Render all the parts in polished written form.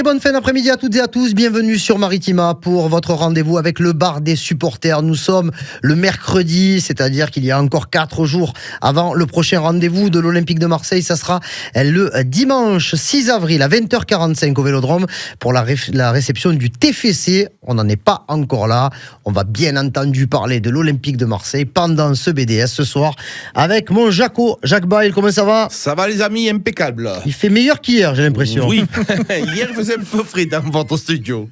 Très bonne fin d'après-midi à toutes et à tous. Bienvenue sur Maritima pour votre rendez-vous avec le bar des supporters. Nous sommes le mercredi, c'est-à-dire qu'il y a encore 4 jours avant le prochain rendez-vous de l'Olympique de Marseille. Ça sera le dimanche 6 avril à 20h45 au Vélodrome pour la réception du TFC. On n'en est pas encore là. On va bien entendu parler de l'Olympique de Marseille pendant ce BDS ce soir avec mon Jaco. Jacques Bail, comment ça va ? Ça va les amis, impeccable. Il fait meilleur qu'hier, j'ai l'impression. Oui, hier il faisait un peu frais dans votre studio.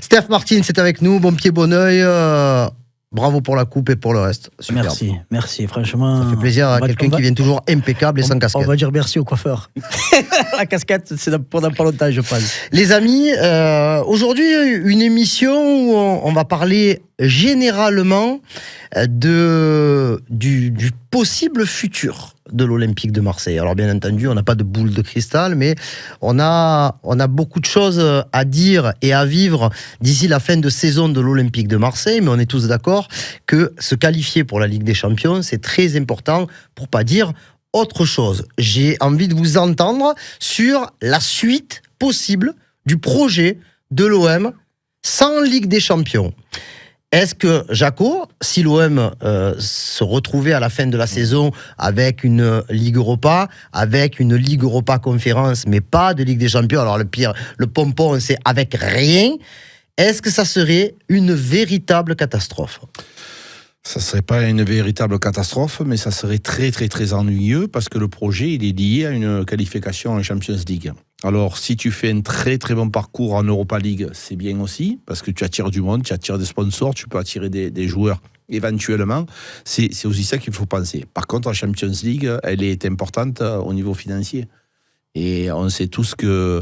Steph Martin, c'est avec nous, bon pied, bon oeil. Bravo pour la coupe et pour le reste. Superbe. Merci, franchement. Ça fait plaisir à quelqu'un qui vient toujours impeccable et sans casquette. On va dire merci au coiffeur. La casquette, c'est pour dans pas longtemps, je pense. Les amis, aujourd'hui, une émission où on va parler généralement du possible futur de l'Olympique de Marseille. Alors bien entendu, on n'a pas de boule de cristal, mais on a beaucoup de choses à dire et à vivre d'ici la fin de saison de l'Olympique de Marseille, mais on est tous d'accord que se qualifier pour la Ligue des Champions, c'est très important, pour pas dire autre chose. J'ai envie de vous entendre sur la suite possible du projet de l'OM sans Ligue des Champions. Est-ce que, Jaco, si l'OM se retrouvait à la fin de la saison avec une Ligue Europa, avec une Ligue Europa Conférence, mais pas de Ligue des Champions, alors le pire, le pompon, c'est avec rien, est-ce que ça serait une véritable catastrophe ? Ça ne serait pas une véritable catastrophe, mais ça serait très très très ennuyeux parce que le projet il est lié à une qualification en Champions League. Alors si tu fais un très très bon parcours en Europa League, c'est bien aussi, parce que tu attires du monde, tu attires des sponsors, tu peux attirer des joueurs éventuellement. C'est aussi ça qu'il faut penser. Par contre, la Champions League, elle est importante au niveau financier. Et on sait tous que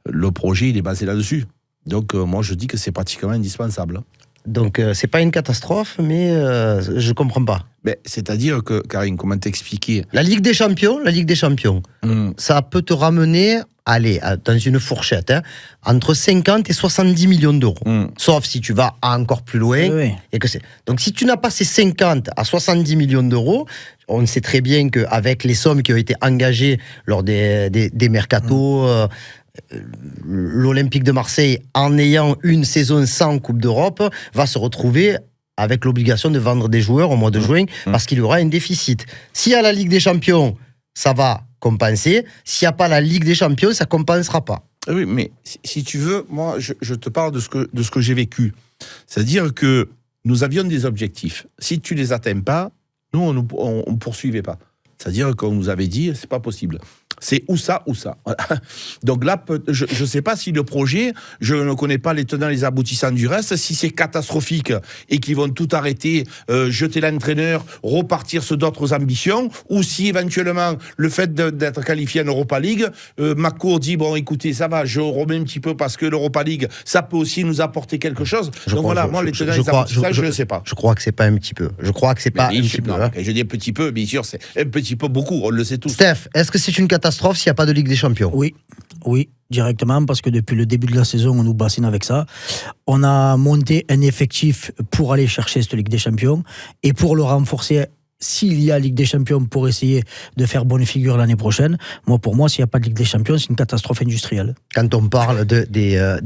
le projet il est basé là-dessus. Donc moi je dis que c'est pratiquement indispensable. Donc, c'est pas une catastrophe, mais je comprends pas. C'est-à-dire que, Karine, comment t'expliquer ? La Ligue des Champions, ça peut te ramener, dans une fourchette, entre 50 et 70 millions d'euros. Sauf si tu vas encore plus loin. Oui. Et que c'est... Donc, si tu n'as pas ces 50 à 70 millions d'euros, on sait très bien qu'avec les sommes qui ont été engagées lors des mercatos... l'Olympique de Marseille, en ayant une saison sans Coupe d'Europe, va se retrouver avec l'obligation de vendre des joueurs au mois de juin parce qu'il y aura un déficit. S'il y a la Ligue des Champions, ça va compenser. S'il n'y a pas la Ligue des Champions, ça ne compensera pas. Oui, mais si tu veux, moi, je te parle de ce que j'ai vécu. C'est-à-dire que nous avions des objectifs. Si tu ne les atteins pas, nous, on ne poursuivait pas. C'est-à-dire qu'on nous avait dit, c'est pas possible. C'est ou ça, ou ça. Voilà. Donc là, je ne sais pas si le projet, je ne connais pas les tenants et les aboutissants du reste, si c'est catastrophique et qu'ils vont tout arrêter, jeter l'entraîneur, repartir sur d'autres ambitions, ou si éventuellement le fait d'être qualifié en Europa League, Macron dit, bon écoutez, ça va, je remets un petit peu parce que l'Europa League, ça peut aussi nous apporter quelque chose. Moi, les tenants et les aboutissants, je ne sais pas. Je crois que c'est pas un petit peu. Je crois que c'est pas un petit peu. Je dis un petit peu, bien sûr, c'est un petit peu beaucoup, on le sait tous. Steph, est-ce que c'est une catastrophe s'il n'y a pas de Ligue des Champions ? Oui, directement, parce que depuis le début de la saison, on nous bassine avec ça. On a monté un effectif pour aller chercher cette Ligue des Champions et pour le renforcer. S'il y a Ligue des Champions pour essayer de faire bonne figure l'année prochaine, pour moi, s'il n'y a pas de Ligue des Champions, c'est une catastrophe industrielle. Quand on parle des...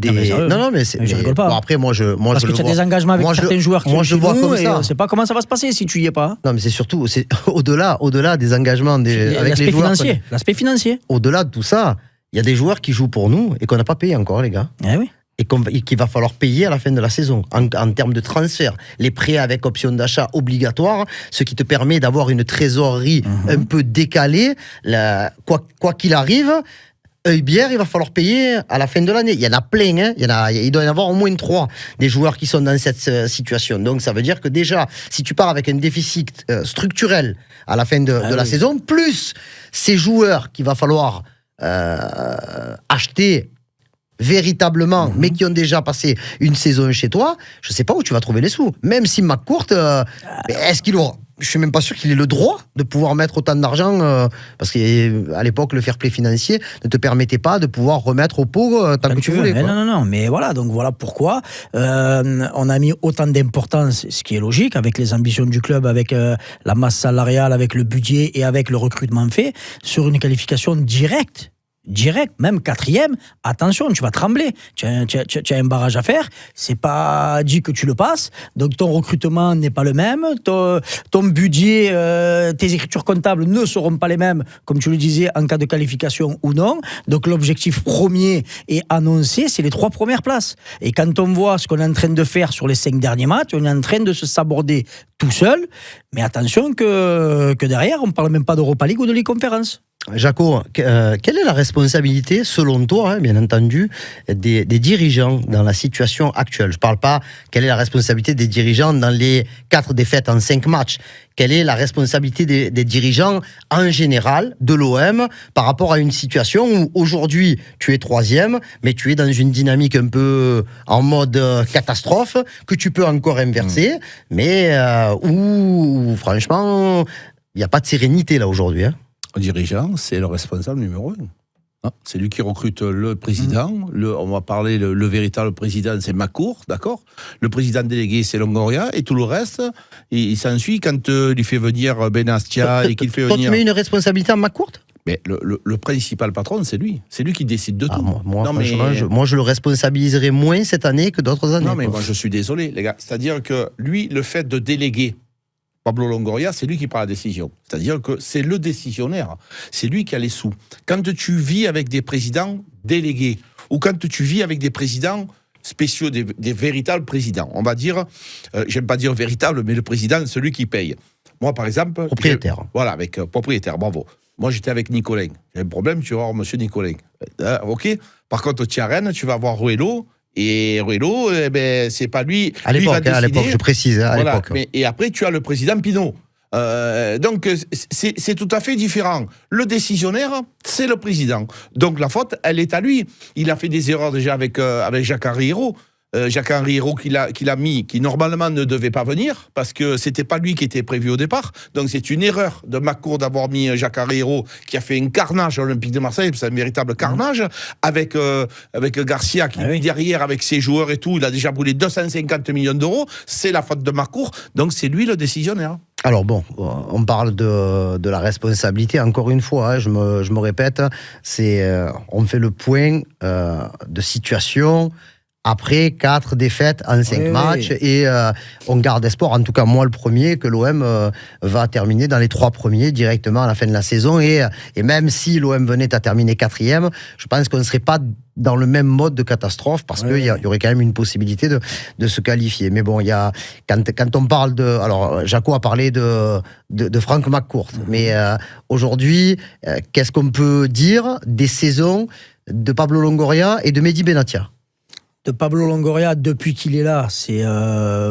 Non, mais je rigole pas. Bon, après, parce que tu as des engagements avec certains joueurs qui je vois comme ça. On ne sait pas comment ça va se passer si tu y es pas. Non, mais c'est surtout au-delà des engagements avec les joueurs. L'aspect financier. Au-delà de tout ça, il y a des joueurs qui jouent pour nous et qu'on n'a pas payé encore, les gars. Eh oui. Et qu'il va falloir payer à la fin de la saison en termes de transfert. Les prêts avec option d'achat obligatoire, ce qui te permet d'avoir une trésorerie un peu décalée. Quoi qu'il arrive, Heubière, il va falloir payer à la fin de l'année. Il y en a plein, il doit y en avoir au moins 3 des joueurs qui sont dans cette situation. Donc ça veut dire que déjà, si tu pars avec un déficit structurel à la fin de la saison, plus ces joueurs qu'il va falloir acheter véritablement, mais qui ont déjà passé une saison chez toi, je ne sais pas où tu vas trouver les sous. Même si McCourt, est-ce qu'il aura... Je ne suis même pas sûr qu'il ait le droit de pouvoir mettre autant d'argent, parce qu'à l'époque, le fair play financier ne te permettait pas de pouvoir remettre au pot tant que tu voulais. Non, mais voilà, donc voilà pourquoi on a mis autant d'importance, ce qui est logique, avec les ambitions du club, avec la masse salariale, avec le budget et avec le recrutement fait, sur une qualification directe direct, même 4e, attention, tu vas trembler. Tu as un barrage à faire, c'est pas dit que tu le passes, donc ton recrutement n'est pas le même, ton budget, tes écritures comptables ne seront pas les mêmes, comme tu le disais, en cas de qualification ou non. Donc l'objectif premier est annoncé, c'est les 3 premières places. Et quand on voit ce qu'on est en train de faire sur les 5 derniers matchs, on est en train de se saborder tout seul, mais attention que derrière, on ne parle même pas d'Europa League ou de Ligue Conférence. Jaco, quelle est la responsabilité, selon toi, bien entendu, des dirigeants dans la situation actuelle? Je ne parle pas quelle est la responsabilité des dirigeants dans les 4 défaites en 5 matchs. Quelle est la responsabilité des dirigeants en général de l'OM par rapport à une situation où aujourd'hui tu es 3e, mais tu es dans une dynamique un peu en mode catastrophe, que tu peux encore inverser, mais où franchement, il n'y a pas de sérénité là aujourd'hui, hein. Le dirigeant, c'est le responsable numéro 1. C'est lui qui recrute le président. On va parler, le véritable président, c'est Macour, d'accord? Le président délégué, c'est Longoria. Et tout le reste, il s'ensuit quand il fait venir Benastia et qu'il fait venir... Tu mets une responsabilité à Macour? Mais le principal patron, c'est lui. C'est lui qui décide de tout. Moi, je le responsabiliserai moins cette année que d'autres années. Non, mais moi, je suis désolé, les gars. C'est-à-dire que lui, le fait de déléguer Pablo Longoria, c'est lui qui prend la décision. C'est-à-dire que c'est le décisionnaire. C'est lui qui a les sous. Quand tu vis avec des présidents délégués, ou quand tu vis avec des présidents spéciaux, des véritables présidents, on va dire, j'aime pas dire véritable, mais le président, celui qui paye. Moi, par exemple... Propriétaire. Voilà, avec propriétaire, bravo. Moi, j'étais avec Nicolin. J'ai un problème, tu vas voir monsieur Nicolin. OK. Par contre, tu es à Rennes, tu vas voir Ruello. Et Ruello, c'est pas lui. À l'époque, je précise. À l'époque. Et après, tu as le président Pinault. Donc, c'est tout à fait différent. Le décisionnaire, c'est le président. Donc, la faute, elle est à lui. Il a fait des erreurs déjà avec Jacques-Henri Hérault. Jacques-Henri Hérault qu'il a mis, qui normalement ne devait pas venir, parce que c'était pas lui qui était prévu au départ. Donc c'est une erreur de Macour d'avoir mis Jacques-Henri Hérault, qui a fait un carnage à l'Olympique de Marseille, c'est un véritable carnage, avec Garcia, qui derrière, avec ses joueurs et tout, il a déjà brûlé 250 millions d'euros. C'est la faute de Macour, donc c'est lui le décisionnaire. Alors bon, on parle de la responsabilité, encore une fois, hein, je me répète, on fait le point de situation après 4 défaites en 5 matchs, et on garde espoir, en tout cas moi le premier, que l'OM va terminer dans les 3 premiers directement à la fin de la saison, et même si l'OM venait à terminer 4e, je pense qu'on ne serait pas dans le même mode de catastrophe, parce qu'il y aurait quand même une possibilité de se qualifier. Mais bon, quand on parle de... Alors, Jaco a parlé de Franck McCourt, mais aujourd'hui, qu'est-ce qu'on peut dire des saisons de Pablo Longoria et de Mehdi Benatia? De Pablo Longoria, depuis qu'il est là, c'est...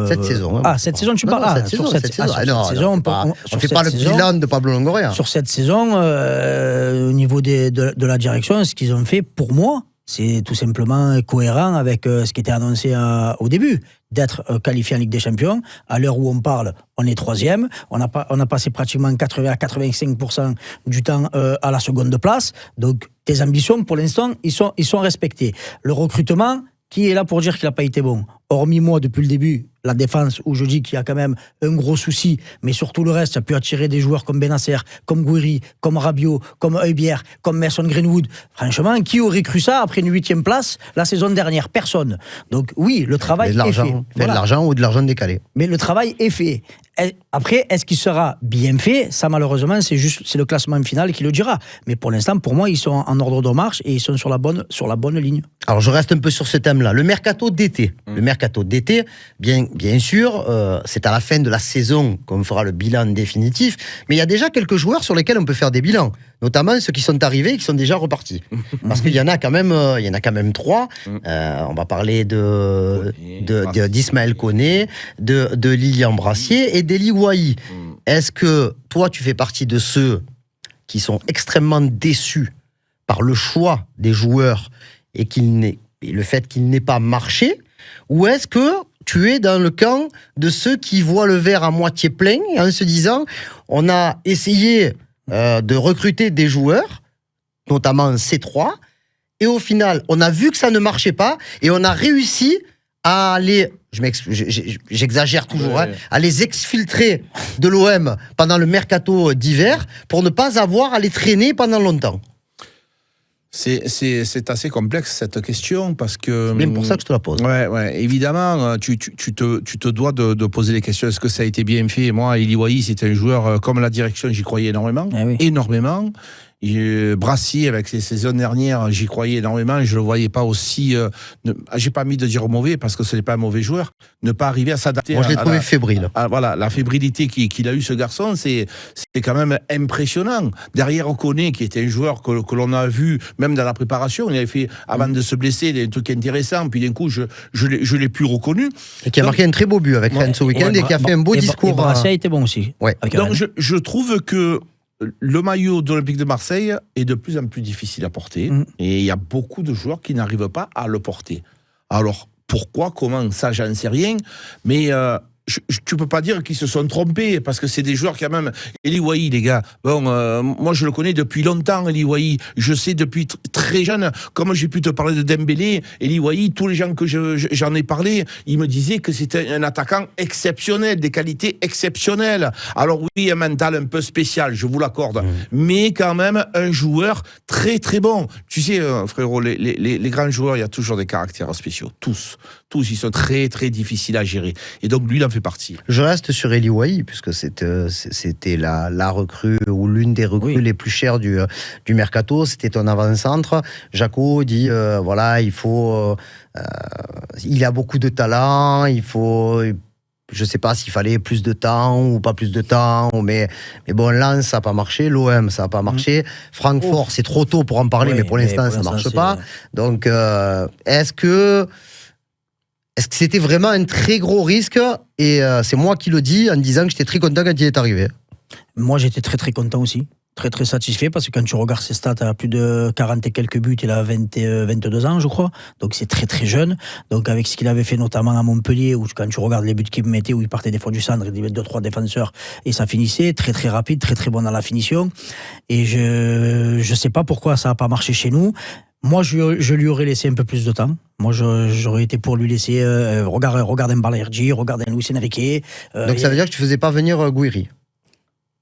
Cette saison. Hein, cette saison, tu parles? Sur cette saison. On ne fait pas le bilan de Pablo Longoria. Sur cette saison, au niveau de la direction, ce qu'ils ont fait, pour moi, c'est tout simplement cohérent avec ce qui était annoncé au début, d'être qualifié en Ligue des Champions. À l'heure où on parle, on est 3e. On a passé pratiquement 80 à 85% du temps à la seconde place. Donc, tes ambitions, pour l'instant, ils sont respectées. Le recrutement... Qui est là pour dire qu'il n'a pas été bon? Hormis moi, depuis le début, la défense, où je dis qu'il y a quand même un gros souci, mais surtout le reste, ça a pu attirer des joueurs comme Benasser, comme Gouiri, comme Rabiot, comme Heubière, comme Mason Greenwood. Franchement, qui aurait cru ça après une 8e place la saison dernière? Personne. Donc oui, le travail est fait. De l'argent ou de l'argent décalé. Mais le travail est fait. Après, est-ce qu'il sera bien fait? Ça, malheureusement, c'est le classement final qui le dira. Mais pour l'instant, pour moi, ils sont en ordre de marche et ils sont sur la bonne ligne. Alors, je reste un peu sur ce thème-là. Le mercato d'été. Le mercato d'été, bien sûr, c'est à la fin de la saison qu'on fera le bilan définitif. Mais il y a déjà quelques joueurs sur lesquels on peut faire des bilans. Notamment ceux qui sont arrivés et qui sont déjà repartis. Parce qu'il y en a quand même 3. On va parler d'Ismaël Koné, de Lilian Brassier et d'Eli Wahi. Est-ce que toi, tu fais partie de ceux qui sont extrêmement déçus par le choix des joueurs et le fait qu'il n'ait pas marché, ou est-ce que tu es dans le camp de ceux qui voient le verre à moitié plein en se disant on a essayé de recruter des joueurs, notamment C3, et au final, on a vu que ça ne marchait pas, et on a réussi à les, j'exagère toujours, à les exfiltrer de l'OM pendant le mercato d'hiver pour ne pas avoir à les traîner pendant longtemps. C'est assez complexe cette question parce que. C'est bien pour ça que je te la pose. Ouais, évidemment, tu te dois de poser les questions. Est-ce que ça a été bien fait? Moi, Eli Wahi, c'était un joueur comme la direction, j'y croyais énormément, énormément. Brassier, avec ses saisons dernières, j'y croyais énormément. Je le voyais pas aussi. J'ai pas mis de dire mauvais parce que ce n'est pas un mauvais joueur. Ne pas arriver à s'adapter. Moi, je l'ai trouvé fébrile. Voilà, la fébrilité qu'il a eu ce garçon, c'est quand même impressionnant. Derrière, on connaît qui était un joueur que l'on a vu même dans la préparation. Il avait fait avant de se blesser des trucs intéressants. Puis d'un coup, je l'ai plus reconnu. Et qui a marqué un très beau but avec Rennes ce week-end et qui a fait un beau discours. Brassier était bon aussi. Ouais. Donc je trouve que le maillot de l'Olympique de Marseille est de plus en plus difficile à porter et il y a beaucoup de joueurs qui n'arrivent pas à le porter. Alors, pourquoi, comment, ça, j'en sais rien, mais tu peux pas dire qu'ils se sont trompés parce que c'est des joueurs quand même. Eli Wahi, les gars, bon, moi je le connais depuis longtemps, Eli Wahi. Je sais depuis très jeune, comme j'ai pu te parler de Dembélé, Eli Wahi, tous les gens que j'en ai parlé, ils me disaient que c'était un attaquant exceptionnel, des qualités exceptionnelles. Alors oui, un mental un peu spécial, je vous l'accorde, mais quand même un joueur très très bon. Tu sais, frérot, les grands joueurs, il y a toujours des caractères spéciaux, tous, ils sont très très difficiles à gérer. Et donc lui, il en fait partie. Je reste sur Eli Wahi, puisque c'était la recrue ou l'une des recrues les plus chères du mercato. C'était ton avant-centre. Jaco dit voilà, il faut. Il a beaucoup de talent, il faut. Je ne sais pas s'il fallait plus de temps ou pas plus de temps, mais bon, Lens, ça n'a pas marché, l'OM, ça n'a pas marché, Francfort, c'est trop tôt pour en parler, mais pour l'instant, ça ne marche pas. Donc, est-ce que c'était vraiment un très gros risque? Et c'est moi qui le dis en disant que j'étais très content quand il est arrivé. Moi, j'étais très très content aussi. Très très satisfait parce que quand tu regardes ses stats, il a plus de 40 et quelques buts, il a 22 ans je crois, donc c'est très très jeune. Donc avec ce qu'il avait fait notamment à Montpellier, où quand tu regardes les buts qu'il mettait, où il partait des fois du centre, il mettait 2-3 défenseurs et ça finissait, très très rapide, très très bon dans la finition. Et je sais pas pourquoi ça n'a pas marché chez nous. Moi, je lui aurais laissé un peu plus de temps. Moi, j'aurais été pour lui laisser regarder un Balerdi, regarder un Luis Enrique. Donc ça veut dire que tu faisais pas venir Gouiri?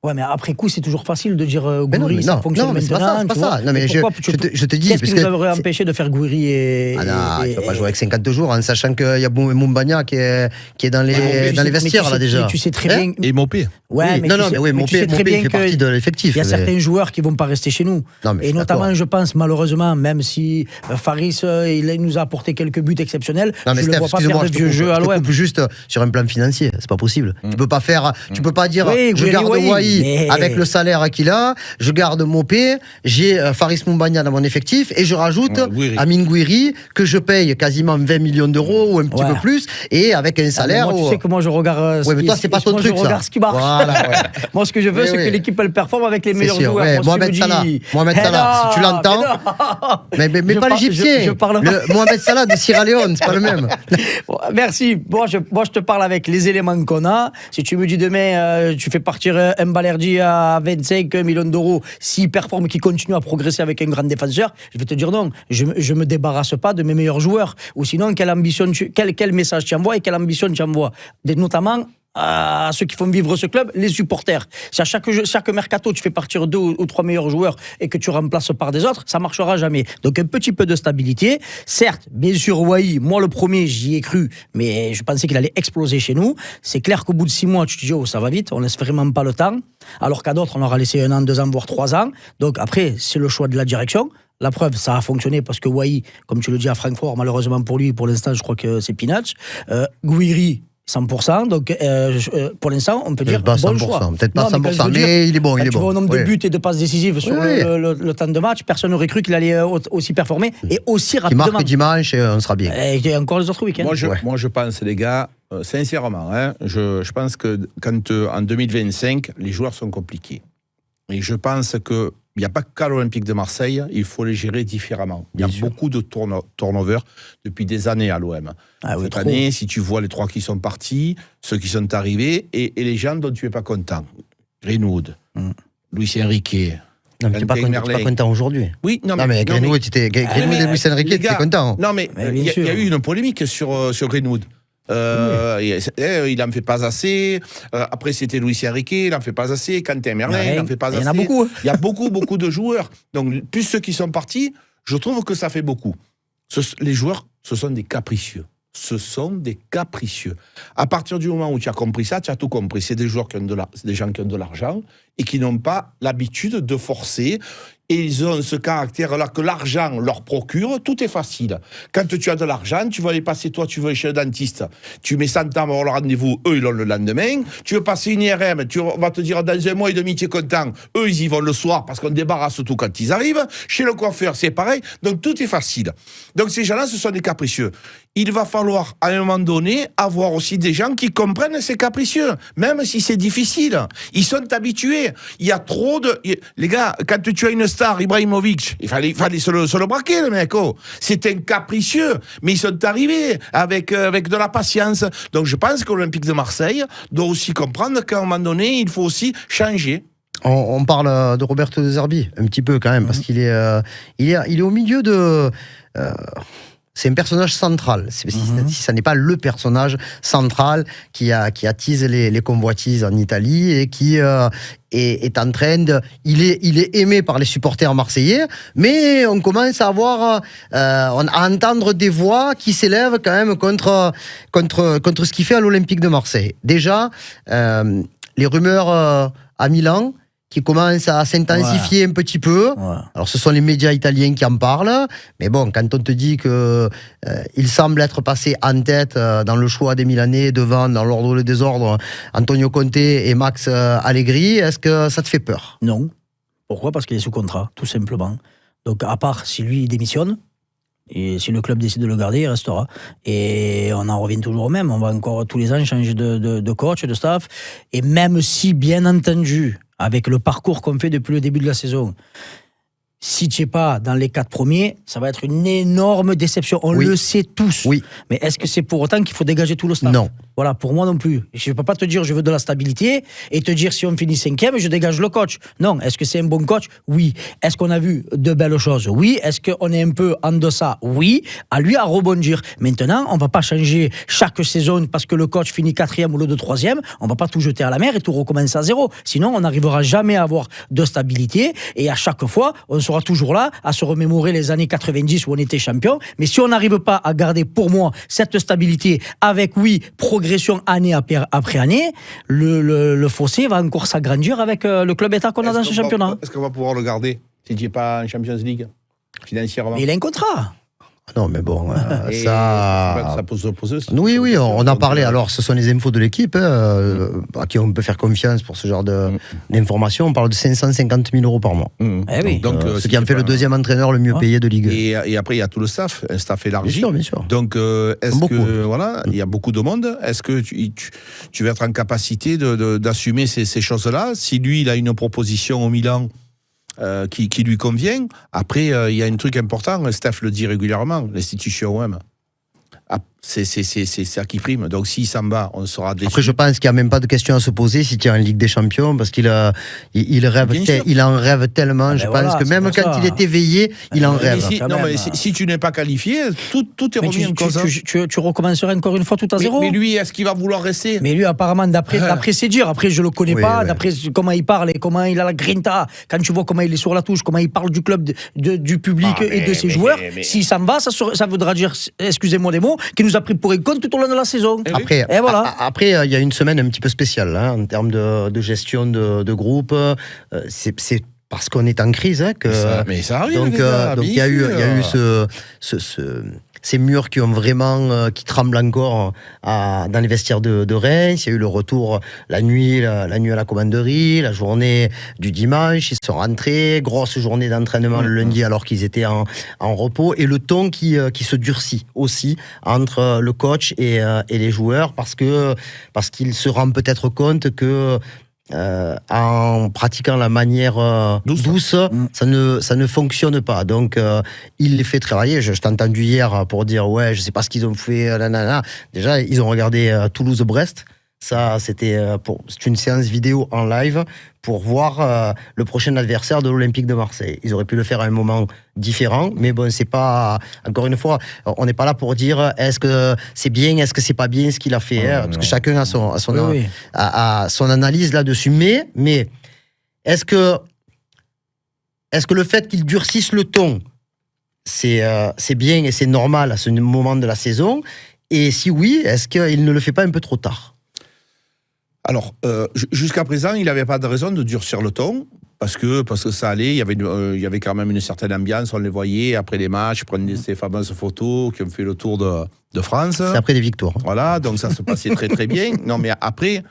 Ouais, mais après coup, c'est toujours facile de dire Gouiri, ça fonctionne mais maintenant. C'est pas ça. Non, mais je te dis. Qu'est-ce qui nous aurait empêché de faire Gouiri et. Ah non, il ne faut pas jouer avec 52 jours, en sachant qu'il y a Moumbagna qui est dans les vestiaires, là, déjà. Tu sais très bien. Et Mopé. Ouais, mais Mopé fait partie de l'effectif. Il y a certains joueurs qui ne vont pas rester chez nous. Et notamment, je pense, malheureusement, même si Faris, il nous a apporté quelques buts exceptionnels, je ne le vois pas faire de vieux jeu à l'OM. Je coupe juste sur un plan financier, c'est pas possible. Tu peux pas faire, tu peux pas dire, je garde Wahi avec le salaire qu'il a, je garde Mopé, j'ai Faris Moumbagna dans mon effectif et je rajoute Amine Gouiri que je paye quasiment 20 millions d'euros ou un petit peu plus et avec un salaire. Moi, tu sais que moi je regarde. Ouais, mais toi, c'est pas ton truc, ça. Je regarde ce qui marche. Voilà, moi, ce que je veux, c'est que l'équipe elle performe avec les meilleurs joueurs. Ouais, Mohamed Salah, si tu l'entends. Mais pas l'Égyptien. Mohamed Salah de Sierra Leone, c'est pas le même. Merci. Moi, je te parle avec les éléments qu'on a. Si tu me dis demain, tu fais partir un Balerdi à 25 millions d'euros, s'il performe, qu'il continue à progresser avec un grand défenseur, je vais te dire non. Je me débarrasse pas de mes meilleurs joueurs. Ou sinon, quel message tu envoies et quelle ambition tu envoies, notamment à ceux qui font vivre ce club, les supporters. Si à chaque mercato, tu fais partir 2 ou 3 meilleurs joueurs et que tu remplaces par des autres, ça marchera jamais. Donc un petit peu de stabilité. Certes, bien sûr, Wahi, moi le premier, j'y ai cru, mais je pensais qu'il allait exploser chez nous. C'est clair qu'au bout de 6 mois, tu te dis, oh, ça va vite, on laisse vraiment pas le temps. Alors qu'à d'autres, on leur a laissé 1 an, 2 ans, voire 3 ans. Donc après, c'est le choix de la direction. La preuve, ça a fonctionné parce que Wahi, comme tu le dis à Francfort, malheureusement pour lui, pour l'instant, je crois que c'est peanuts. Gouiri, 100%, donc pour l'instant, on peut dire bon 100%, choix. Peut-être pas 100%, mais il est bon. Tu vois au nombre de buts et de passes décisives sur le temps de match, personne n'aurait cru qu'il allait aussi performer et aussi rapidement. Il marque dimanche et on sera bien. Et encore les autres week-ends. Moi, je pense, les gars, sincèrement, je pense que quand en 2025, les joueurs sont compliqués. Et je pense que il n'y a pas qu'à l'Olympique de Marseille, il faut les gérer différemment. Il y a beaucoup de turnover depuis des années à l'OM. Cette année, si tu vois les 3 qui sont partis, ceux qui sont arrivés, et les gens dont tu n'es pas content. Greenwood, Luis Enrique. Non, mais tu n'es pas content aujourd'hui. Oui, mais Greenwood et Luis Enrique, tu es content. Non, mais il y a eu une polémique sur Greenwood. Il n'en fait pas assez. Après, c'était Luis Enrique, il n'en fait pas assez. Quentin Merlin, il n'en fait pas assez. Il y en a beaucoup. Il y a beaucoup de joueurs. Donc, plus ceux qui sont partis, je trouve que ça fait beaucoup. Les joueurs, ce sont des capricieux. Ce sont des capricieux. À partir du moment où tu as compris ça, tu as tout compris. C'est des joueurs c'est des gens qui ont de l'argent et qui n'ont pas l'habitude de forcer. Et ils ont ce caractère-là que l'argent leur procure, tout est facile. Quand tu as de l'argent, tu vas aller passer, toi, tu veux aller chez le dentiste, tu mets 100 ans pour avoir le rendez-vous, eux, ils l'ont le lendemain. Tu veux passer une IRM, on va te dire dans un mois et demi, tu es content. Eux, ils y vont le soir parce qu'on débarrasse tout quand ils arrivent. Chez le coiffeur, c'est pareil. Donc, tout est facile. Donc, ces gens-là, ce sont des capricieux. Il va falloir, à un moment donné, avoir aussi des gens qui comprennent ces capricieux, même si c'est difficile. Ils sont habitués. Il y a trop de... Les gars, quand tu as une star, Ibrahimovic, il fallait se le braquer, le mec. Oh. C'est un capricieux, mais ils sont arrivés avec de la patience. Donc je pense que l'Olympique de Marseille doit aussi comprendre qu'à un moment donné, il faut aussi changer. On parle de Roberto De Zerbi, un petit peu quand même, parce qu'il est au milieu de... c'est un personnage central, si ça n'est pas le personnage central qui attise les convoitises en Italie et qui est en train de... Il est aimé par les supporters marseillais, mais on commence à entendre des voix qui s'élèvent quand même contre ce qu'il fait à l'Olympique de Marseille. déjà les rumeurs à Milan qui commence à s'intensifier un petit peu. Ouais. Alors, ce sont les médias italiens qui en parlent. Mais bon, quand on te dit que il semble être passé en tête dans le choix des Milanais, devant, dans l'ordre ou le désordre, Antonio Conte et Max Allegri, est-ce que ça te fait peur ? Non. Pourquoi ? Parce qu'il est sous contrat, tout simplement. Donc, à part si lui, il démissionne, et si le club décide de le garder, il restera. Et on en revient toujours au même. On va encore tous les ans changer de coach, de staff. Et même si, bien entendu, avec le parcours qu'on fait depuis le début de la saison, si tu n'es pas dans les 4 premiers, ça va être une énorme déception. On le sait tous. Oui. Mais est-ce que c'est pour autant qu'il faut dégager tout le staff ? Non. Voilà, pour moi non plus. Je ne peux pas te dire je veux de la stabilité et te dire si on finit 5e, je dégage le coach. Non. Est-ce que c'est un bon coach ? Oui. Est-ce qu'on a vu de belles choses ? Oui. Est-ce qu'on est un peu en deçà ? Oui. À lui à rebondir. Maintenant, on ne va pas changer chaque saison parce que le coach finit 4e ou le 3e. On ne va pas tout jeter à la mer et tout recommencer à zéro. Sinon, on n'arrivera jamais à avoir de stabilité et à chaque fois, on sera toujours là à se remémorer les années 90 où on était champion. Mais si on n'arrive pas à garder, pour moi, cette stabilité avec, progression année après année, le fossé va encore s'agrandir avec le club état qu'on a dans ce championnat. Est-ce qu'on va pouvoir le garder si tu n'es pas en Champions League financièrement ? Mais il a un contrat. Non, mais bon, ça pose aussi. Oui, on en parlait. Alors, ce sont les infos de l'équipe à qui on peut faire confiance pour ce genre d'informations. On parle de 550 000 euros par mois. Donc, ce qui en fait le deuxième entraîneur le mieux payé de Ligue 1. Et après, il y a tout le staff, un staff élargi. Bien sûr. Donc, est-ce que, voilà, il y a beaucoup de monde. Est-ce que tu vas être en capacité d'assumer ces choses-là ? Si lui, il a une proposition au Milan qui lui convient. Après, il y a un truc important, Steph le dit régulièrement, l'institution OM. C'est ça qui prime. Donc s'il s'en va, on sera déçu. Après, je pense qu'il n'y a même pas de question à se poser si tu es en Ligue des Champions, parce qu'il il en rêve tellement. Je pense que même quand il est éveillé, il en rêve. Si tu n'es pas qualifié, tout est remis en cause. Tu recommencerais encore une fois tout à zéro. Mais lui, est-ce qu'il va vouloir rester ? Mais lui, apparemment, d'après ses dires, après je le connais pas, d'après comment il parle et comment il a la grinta, quand tu vois comment il est sur la touche, comment il parle du club, du public et de ses joueurs, s'il s'en va, ça voudra dire, excusez-moi des mots, qu'il nous a pris pour un con tout au long de la saison. Après, il y a une semaine un petit peu spéciale en termes de gestion de groupe. C'est parce qu'on est en crise que. Mais ça arrive. Donc il y a eu ces murs qui tremblent encore dans les vestiaires de Reims. Il y a eu le retour la nuit à la commanderie, la journée du dimanche. Ils sont rentrés, grosse journée d'entraînement le lundi alors qu'ils étaient en repos. Et le ton qui se durcit aussi entre le coach et les joueurs parce qu'ils se rendent peut-être compte que en pratiquant la manière douce, ça ne fonctionne pas. Donc, il les fait travailler. Je t'ai entendu hier pour dire je sais pas ce qu'ils ont fait. Déjà, ils ont regardé Toulouse-Brest. Ça, c'est une séance vidéo en live pour voir le prochain adversaire de l'Olympique de Marseille. Ils auraient pu le faire à un moment différent, mais bon, c'est pas... Encore une fois, on n'est pas là pour dire est-ce que c'est bien, est-ce que c'est pas bien ce qu'il a fait, parce que chacun a son analyse là-dessus. Mais est-ce que le fait qu'il durcisse le ton c'est bien et c'est normal à ce moment de la saison? Et si oui, est-ce qu'il ne le fait pas un peu trop tard? Alors, jusqu'à présent, il n'avait pas de raison de durcir le ton. Parce que ça allait, il y avait quand même une certaine ambiance, on les voyait après les matchs, ils prenaient ces fameuses photos qui ont fait le tour de France. C'est après des victoires. Voilà, donc ça se passait très très bien. Non, mais après,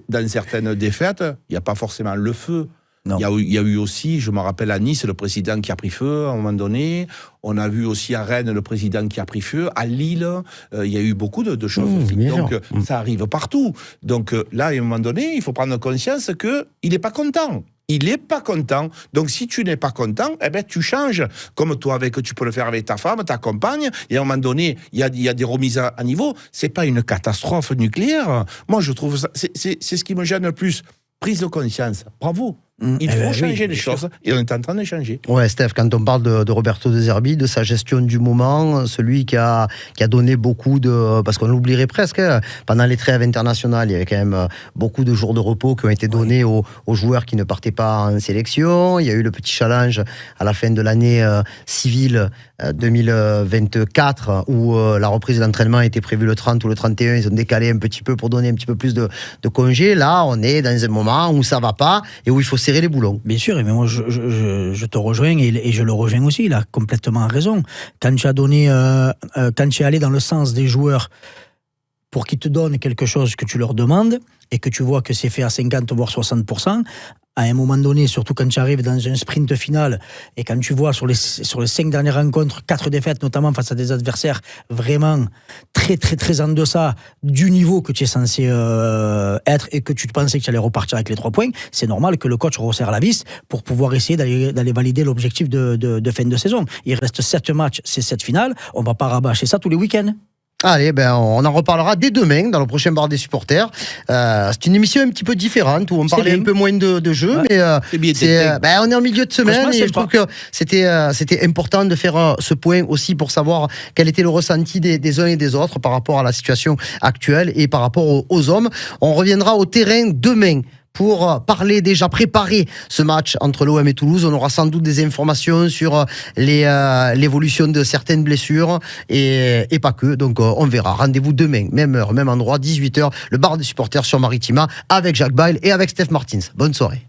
dans certaines défaites, il n'y a pas forcément le feu. Il y a eu aussi, je me rappelle à Nice, le président qui a pris feu à un moment donné. On a vu aussi à Rennes le président qui a pris feu. À Lille, il y a eu beaucoup de choses. Donc ça arrive partout. Donc là, à un moment donné, il faut prendre conscience qu'il n'est pas content. Il n'est pas content. Donc, si tu n'es pas content, eh ben, tu changes. Comme toi, tu peux le faire avec ta femme, ta compagne. Et à un moment donné, il y a des remises à niveau. C'est pas une catastrophe nucléaire. Moi, je trouve ça, c'est ce qui me gêne le plus. Prise de conscience. Bravo. Il faut changer les choses. Et on est en train de changer. Ouais, Steph, quand on parle de Roberto De Zerbi, de sa gestion du moment, celui qui a donné beaucoup de... Parce qu'on l'oublierait presque, pendant les trêves internationales, il y avait quand même beaucoup de jours de repos qui ont été donnés aux joueurs qui ne partaient pas en sélection. Il y a eu le petit challenge à la fin de l'année civile 2024, où la reprise d'entraînement était prévue le 30 ou le 31. Ils ont décalé un petit peu pour donner un petit peu plus de congés. Là, on est dans un moment où ça va pas et où il faut serrer les boulons. Bien sûr, mais moi je te rejoins et je le rejoins aussi, il a complètement raison. Quand tu as donné, quand tu es allé dans le sens des joueurs pour qu'ils te donnent quelque chose que tu leur demandes et que tu vois que c'est fait à 50 voire 60%, à un moment donné, surtout quand tu arrives dans un sprint final et quand tu vois sur les 5 dernières rencontres, 4 défaites, notamment face à des adversaires vraiment très très très en deçà du niveau que tu es censé être et que tu pensais que tu allais repartir avec les 3 points, c'est normal que le coach resserre la vis pour pouvoir essayer d'aller valider l'objectif de fin de saison. Il reste 7 matchs, c'est 7 finales, on ne va pas rabâcher ça tous les week-ends. Allez, on en reparlera dès demain dans le prochain bar des supporters. C'est une émission un petit peu différente où on parlait un peu moins de jeu, mais on est en milieu de semaine et je trouve que c'était important de faire ce point aussi pour savoir quel était le ressenti des uns et des autres par rapport à la situation actuelle et par rapport aux hommes. On reviendra au terrain demain pour préparer ce match entre l'OM et Toulouse. On aura sans doute des informations sur l'évolution de certaines blessures et pas que. Donc on verra. Rendez-vous demain, même heure, même endroit, 18h, le bar des supporters sur Maritima avec Jacques Bail et avec Steph Martins. Bonne soirée.